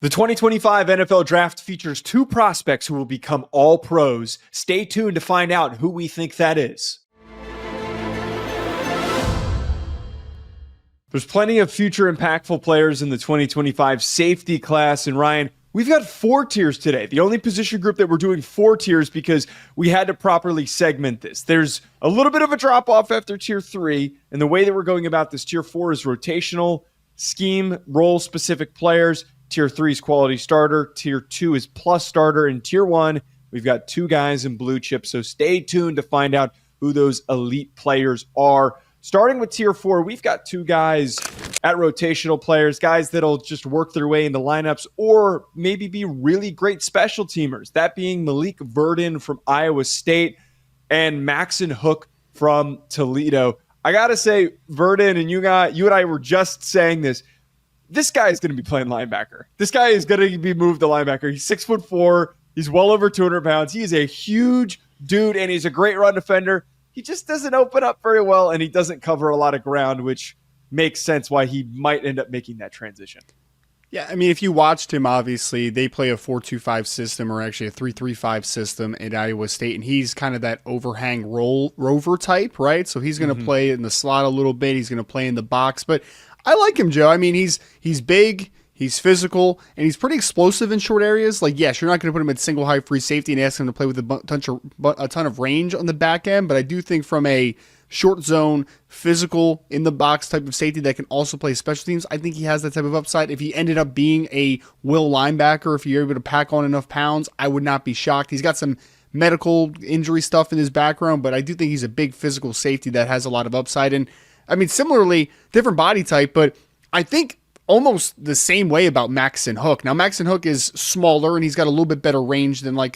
The 2025 NFL Draft features two prospects who will become all pros. Stay tuned to find out who we think that is. There's plenty of future impactful players in the 2025 safety class. And Ryan, we've got 4 tiers today. The only position group that we're doing 4 tiers because we had to properly segment this. There's a little bit of a drop off after tier 3. And the way that we're going about this tier 4 is rotational, scheme, role specific players. Tier 3 is quality starter. Tier 2 is plus starter. And Tier 1, we've got 2 guys in blue chip. So stay tuned to find out who those elite players are. Starting with Tier 4, we've got 2 guys at rotational players, guys that'll just work their way into lineups or maybe be really great special teamers. That being Malik Verdon from Iowa State and Maxon Hook from Toledo. I got to say, Verdon, and you and I were just saying this guy is going to be playing linebacker. This guy is going to be moved to linebacker. He's 6'4". He's well over 200 pounds. He is a huge dude, and he's a great run defender. He just doesn't open up very well, and he doesn't cover a lot of ground, which makes sense why he might end up making that transition. Yeah, I mean, if you watched him, obviously, they play a 4-2-5 system or actually a 3-3-5 system at Iowa State, and he's kind of that overhang rover type, right? So he's going to play in the slot a little bit. He's going to play in the box, but I like him, Joe. I mean, he's big, he's physical, and he's pretty explosive in short areas. Like, yes, you're not going to put him at single high free safety and ask him to play with a ton of range on the back end, but I do think from a short zone, physical, in the box type of safety that can also play special teams, I think he has that type of upside. If he ended up being a will linebacker, if you're able to pack on enough pounds, I would not be shocked. He's got some medical injury stuff in his background, but I do think he's a big physical safety that has a lot of upside. And I mean, similarly, different body type, but I think almost the same way about Maxon Hook. Now, Maxon Hook is smaller and he's got a little bit better range than what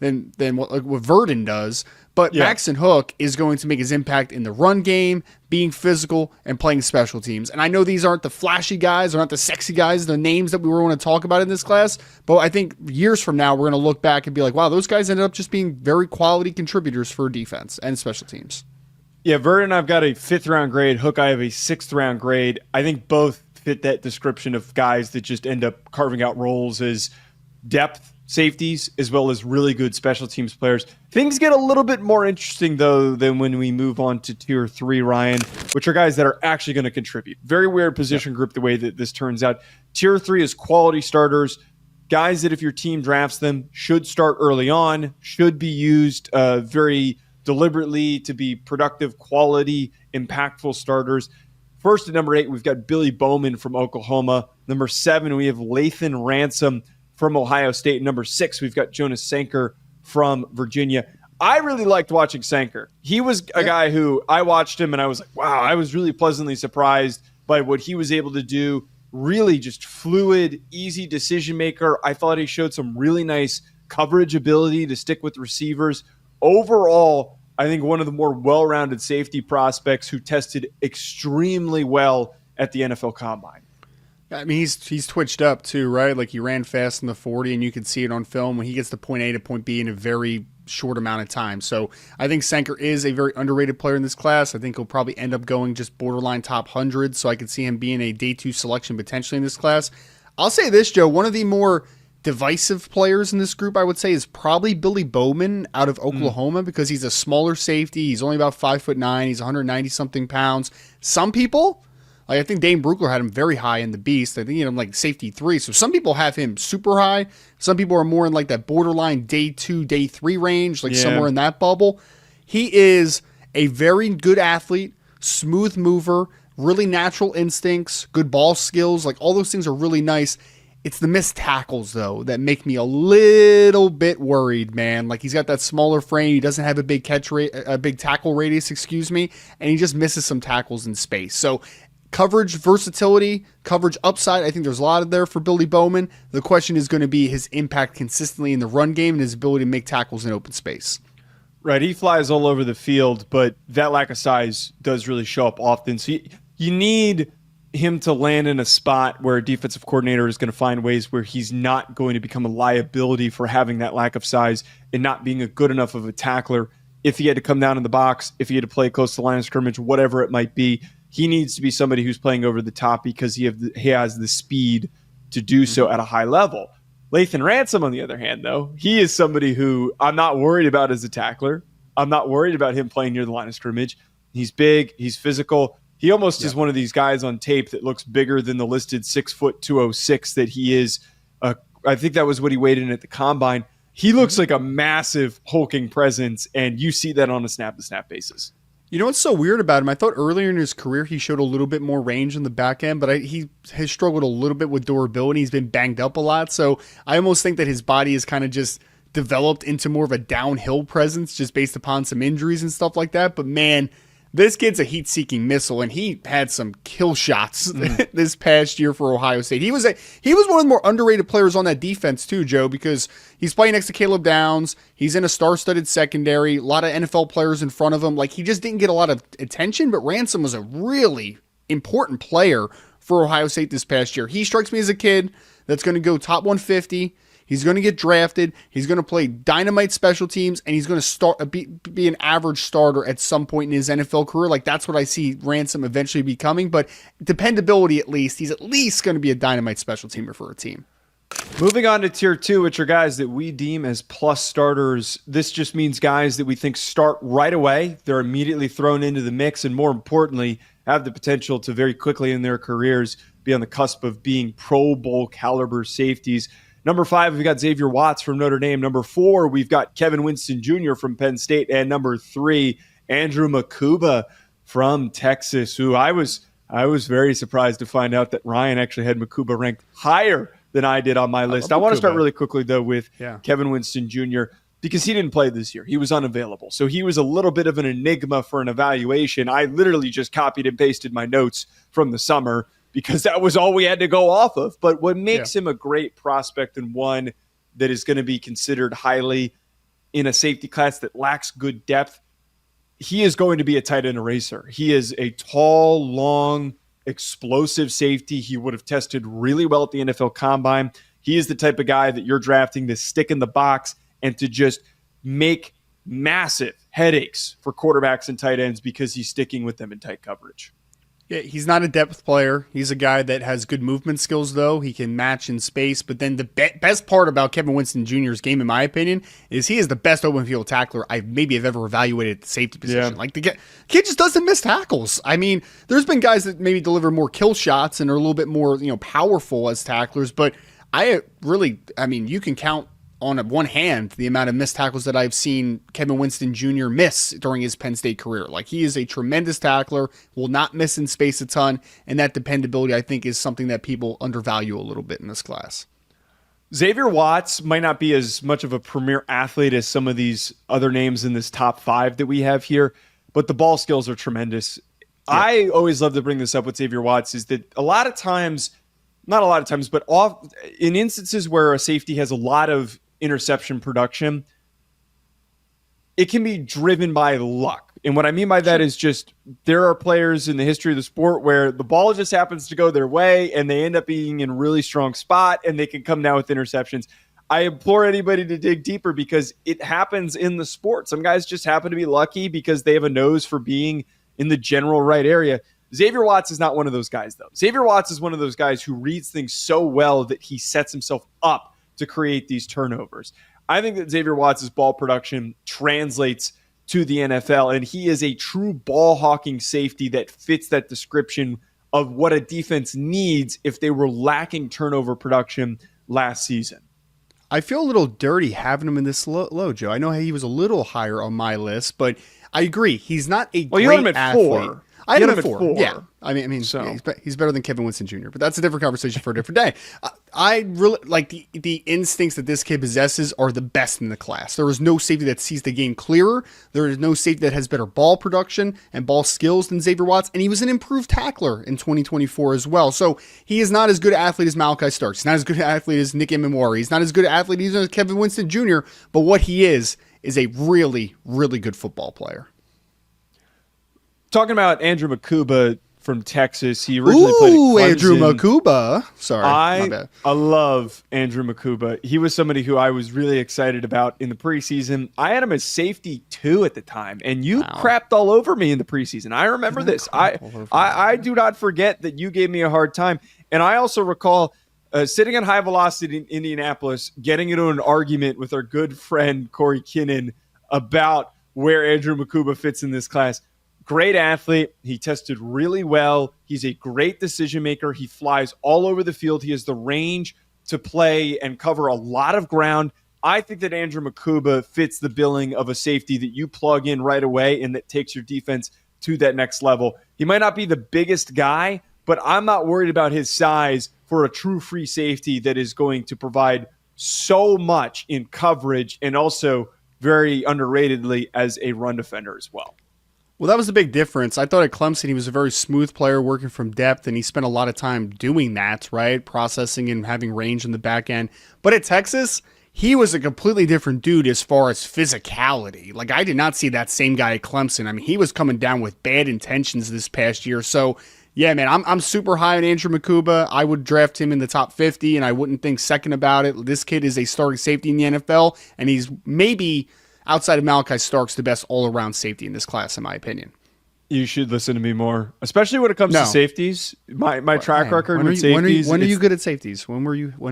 Verdon does. But yeah, Maxon Hook is going to make his impact in the run game, being physical, and playing special teams. And I know these aren't the flashy guys, or not the sexy guys, the names that we want to talk about in this class, but I think years from now, we're going to look back and be like, wow, those guys ended up just being very quality contributors for defense and special teams. Yeah, Verdon, I've got a 5th round grade. Hook, I have a 6th round grade. I think both fit that description of guys that just end up carving out roles as depth safeties as well as really good special teams players. Things get a little bit more interesting, though, than when we move on to Tier 3, Ryan, which are guys that are actually going to contribute. Very weird position group the way that this turns out. Tier 3 is quality starters, guys that if your team drafts them should start early on, should be used very deliberately to be productive, quality, impactful starters. First at number 8, we've got Billy Bowman from Oklahoma. Number 7, we have Lathan Ransom from Ohio State. Number 6, we've got Jonas Sanker from Virginia. I really liked watching Sanker. He was a guy who I watched him and I was like, wow, I was really pleasantly surprised by what he was able to do. Really just fluid, easy decision maker. I thought he showed some really nice coverage ability to stick with receivers. Overall, I think one of the more well-rounded safety prospects who tested extremely well at the NFL Combine. I mean, he's twitched up too, right? Like he ran fast in the 40, and you can see it on film when he gets to point A to point B in a very short amount of time. So I think Sanker is a very underrated player in this class. I think he'll probably end up going just borderline top 100, so I could see him being a day 2 selection potentially in this class. I'll say this, Joe, one of the more divisive players in this group, I would say, is probably Billy Bowman out of Oklahoma because he's a smaller safety. He's only about 5'9". He's 190-something pounds. Some people, like I think Dane Brugler had him very high in the beast. I think like safety 3. So some people have him super high. Some people are more in like that borderline day 2, day 3 range, like somewhere in that bubble. He is a very good athlete, smooth mover, really natural instincts, good ball skills. Like all those things are really nice. It's the missed tackles, though, that make me a little bit worried, man. Like, he's got that smaller frame. He doesn't have a big tackle radius, and he just misses some tackles in space. So, coverage versatility, coverage upside, I think there's a lot of there for Billy Bowman. The question is going to be his impact consistently in the run game and his ability to make tackles in open space. Right, he flies all over the field, but that lack of size does really show up often. So, you need him to land in a spot where a defensive coordinator is going to find ways where he's not going to become a liability for having that lack of size and not being a good enough of a tackler. If he had to come down in the box, if he had to play close to the line of scrimmage, whatever it might be, he needs to be somebody who's playing over the top because he has the speed to do so at a high level. Lathan Ransom, on the other hand, though, he is somebody who I'm not worried about as a tackler. I'm not worried about him playing near the line of scrimmage. He's big. He's physical. He almost is one of these guys on tape that looks bigger than the listed 6'206" that he is. I think that was what he weighed in at the combine. He looks like a massive hulking presence, and you see that on a snap-to-snap basis. You know what's so weird about him? I thought earlier in his career he showed a little bit more range in the back end, but he has struggled a little bit with durability. He's been banged up a lot, so I almost think that his body is kind of just developed into more of a downhill presence just based upon some injuries and stuff like that. But man, this kid's a heat-seeking missile, and he had some kill shots this past year for Ohio State. He was one of the more underrated players on that defense too, Joe, because he's playing next to Caleb Downs. He's in a star-studded secondary. A lot of NFL players in front of him. Like, he just didn't get a lot of attention, but Ransom was a really important player for Ohio State this past year. He strikes me as a kid that's going to go top 150. He's going to get drafted. He's going to play dynamite special teams, and he's going to be an average starter at some point in his NFL career. Like, that's what I see Ransom eventually becoming. But dependability, at least, he's at least going to be a dynamite special teamer for a team. Moving on to tier 2, which are guys that we deem as plus starters. This just means guys that we think start right away. They're immediately thrown into the mix, and more importantly, have the potential to very quickly in their careers be on the cusp of being Pro Bowl caliber safeties. Number 5, we've got Xavier Watts from Notre Dame. Number 4, we've got Kevin Winston Jr. from Penn State. And number 3, Andrew Mukuba from Texas, who I was very surprised to find out that Ryan actually had Mukuba ranked higher than I did on my list. I want to start really quickly, though, with Kevin Winston Jr., because he didn't play this year. He was unavailable. So he was a little bit of an enigma for an evaluation. I literally just copied and pasted my notes from the summer because that was all we had to go off of. But what makes him a great prospect and one that is going to be considered highly in a safety class that lacks good depth, he is going to be a tight end eraser. He is a tall, long, explosive safety. He would have tested really well at the NFL Combine. He is the type of guy that you're drafting to stick in the box and to just make massive headaches for quarterbacks and tight ends because he's sticking with them in tight coverage. Yeah, he's not a depth player. He's a guy that has good movement skills, though. He can match in space. But then the best part about Kevin Winston Jr.'s game, in my opinion, is he is the best open field tackler I've ever evaluated at the safety position. Yeah. Like, the kid just doesn't miss tackles. I mean, there's been guys that maybe deliver more kill shots and are a little bit more, powerful as tacklers. But you can count on one hand the amount of missed tackles that I've seen Kevin Winston Jr. miss during his Penn State career. Like, he is a tremendous tackler, will not miss in space a ton, and that dependability, I think, is something that people undervalue a little bit in this class. Xavier Watts might not be as much of a premier athlete as some of these other names in this top 5 that we have here, but the ball skills are tremendous. Yeah. I always love to bring this up with Xavier Watts is that in instances where a safety has a lot of interception production, it can be driven by luck. And what I mean by that is just there are players in the history of the sport where the ball just happens to go their way and they end up being in a really strong spot and they can come down with interceptions. I implore anybody to dig deeper because it happens in the sport. Some guys just happen to be lucky because they have a nose for being in the general right area. Xavier Watts is not one of those guys, though. Xavier Watts is one of those guys who reads things so well that he sets himself up to create these turnovers. I think that Xavier Watts' ball production translates to the NFL, and he is a true ball-hawking safety that fits that description of what a defense needs if they were lacking turnover production last season. I feel a little dirty having him in this low, Joe. I know he was a little higher on my list, but I agree. He's not a great you had him at athlete. 4. I had him at 4. Yeah. So. He's better than Kevin Winston Jr., but that's a different conversation for a different day. I really like the instincts that this kid possesses are the best in the class. There is no safety that sees the game clearer. There is no safety that has better ball production and ball skills than Xavier Watts, and he was an improved tackler in 2024 as well. So he is not as good an athlete as Malaki Starks. He's not as good an athlete as Nick Emmanwori. He's not as good an athlete as Kevin Winston Jr., but what he is a really, really good football player. Talking about Andrew Mukuba from Texas, he originally played at Clemson. Andrew Mukuba. Sorry, my bad. I love Andrew Mukuba. He was somebody who I was really excited about in the preseason. I had him as safety 2 at the time, and you crapped all over me in the preseason. I remember this. I do not forget that you gave me a hard time. And I also recall sitting at high velocity in Indianapolis, getting into an argument with our good friend Corey Kinnan about where Andrew Mukuba fits in this class. Great athlete. He tested really well. He's a great decision maker. He flies all over the field. He has the range to play and cover a lot of ground. I think that Andrew Mukuba fits the billing of a safety that you plug in right away and that takes your defense to that next level. He might not be the biggest guy, but I'm not worried about his size for a true free safety that is going to provide so much in coverage and also very underratedly as a run defender as well. Well, that was the big difference. I thought at Clemson he was a very smooth player working from depth, and he spent a lot of time doing that, right? Processing and having range in the back end. But at Texas, he was a completely different dude as far as physicality. Like, I did not see that same guy at Clemson. I mean, he was coming down with bad intentions this past year. So, yeah, man, I'm super high on Andrew Mukuba. I would draft him in the top 50, and I wouldn't think second about it. This kid is a starting safety in the NFL, and he's maybe, outside of Malaki Starks, the best all-around safety in this class, in my opinion. You should listen to me more, especially when it comes to safeties. My track record with safeties. When are you good at safeties? When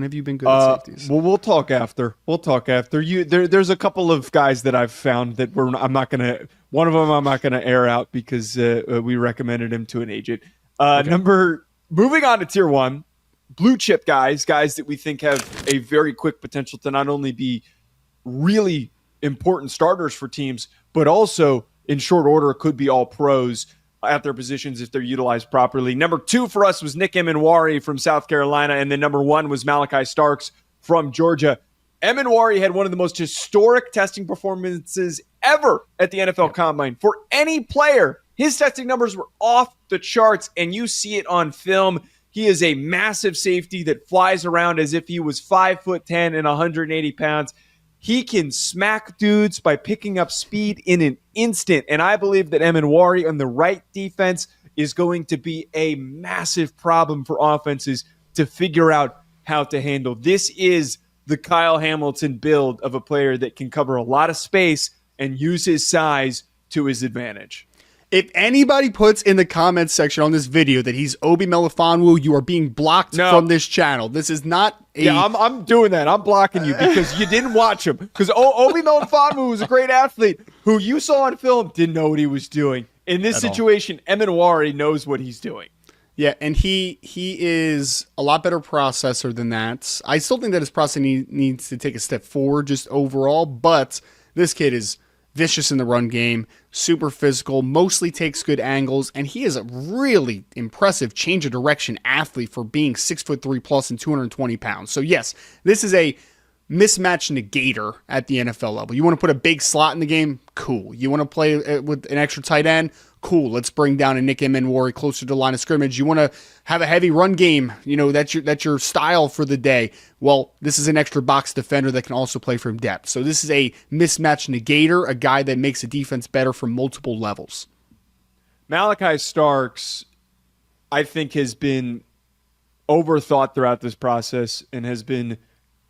have you been good at safeties? Well, we'll talk after. There's a couple of guys that I've found that one of them I'm not gonna air out because we recommended him to an agent. Moving on to tier 1, blue chip guys that we think have a very quick potential to not only be really important starters for teams, but also in short order could be all pros at their positions if they're utilized properly. Number 2 for us was Nick Emmanwori from South Carolina, and then number 1 was Malaki Starks from Georgia. Emmanwori had one of the most historic testing performances ever at the NFL Combine. For any player, his testing numbers were off the charts, and you see it on film. He is a massive safety that flies around as if he was 5'10" and 180 pounds. He can smack dudes by picking up speed in an instant. And I believe that Emmanwori on the right defense is going to be a massive problem for offenses to figure out how to handle. This is the Kyle Hamilton build of a player that can cover a lot of space and use his size to his advantage. If anybody puts in the comments section on this video that he's Obi Melifonwu, you are being blocked from this channel. This is not a... Yeah, I'm doing that. I'm blocking you because you didn't watch him. Because Obi Melifonwu was a great athlete who you saw on film didn't know what he was doing. In this situation, Emmanwori knows what he's doing. Yeah, and he is a lot better processor than that. I still think that his processing needs to take a step forward just overall, but this kid is vicious in the run game, super physical, mostly takes good angles, and he is a really impressive change of direction athlete for being 6'3" plus and 220 pounds. So yes, this is a mismatch negator at the NFL level. You want to put a big slot in the game? Cool. You want to play with an extra tight end? Cool. Let's bring down a Nick Emmanwori closer to the line of scrimmage. You want to have a heavy run game? You know, that's your style for the day. Well, this is an extra box defender that can also play from depth. So this is a mismatch negator, a guy that makes a defense better from multiple levels. Malaki Starks, I think, has been overthought throughout this process and has been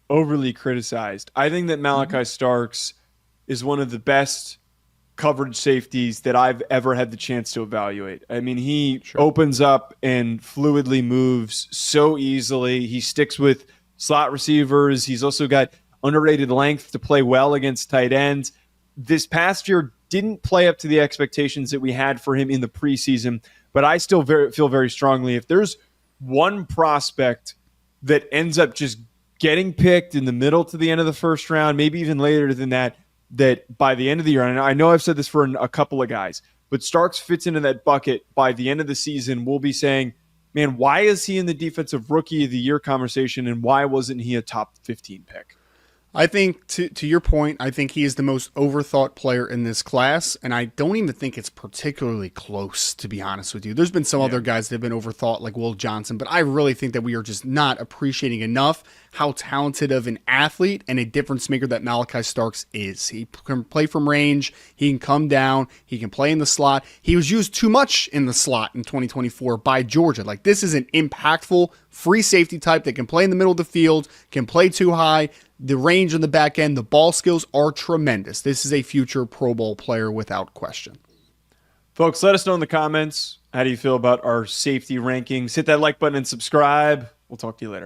overly criticized. I think that Malaki Starks is one of the best coverage safeties that I've ever had the chance to evaluate. I mean, he opens up and fluidly moves so easily. He sticks with slot receivers. He's also got underrated length to play well against tight ends. This past year didn't play up to the expectations that we had for him in the preseason, but I still feel very strongly if there's one prospect that ends up just getting picked in the middle to the end of the first round, maybe even later than that, that by the end of the year, and I know I've said this for a couple of guys, but Starks fits into that bucket by the end of the season. We'll be saying, man, why is he in the defensive rookie of the year conversation and why wasn't he a top 15 pick? I think, to your point, I think he is the most overthought player in this class, and I don't even think it's particularly close, to be honest with you. There's been some other guys that have been overthought, like Will Johnson, but I really think that we are just not appreciating enough how talented of an athlete and a difference maker that Malaki Starks is. He can play from range, he can come down, he can play in the slot. He was used too much in the slot in 2024 by Georgia. Like, this is an impactful free safety type that can play in the middle of the field, can play too high. The range on the back end, the ball skills are tremendous. This is a future Pro Bowl player without question. Folks, let us know in the comments. How do you feel about our safety rankings? Hit that like button and subscribe. We'll talk to you later.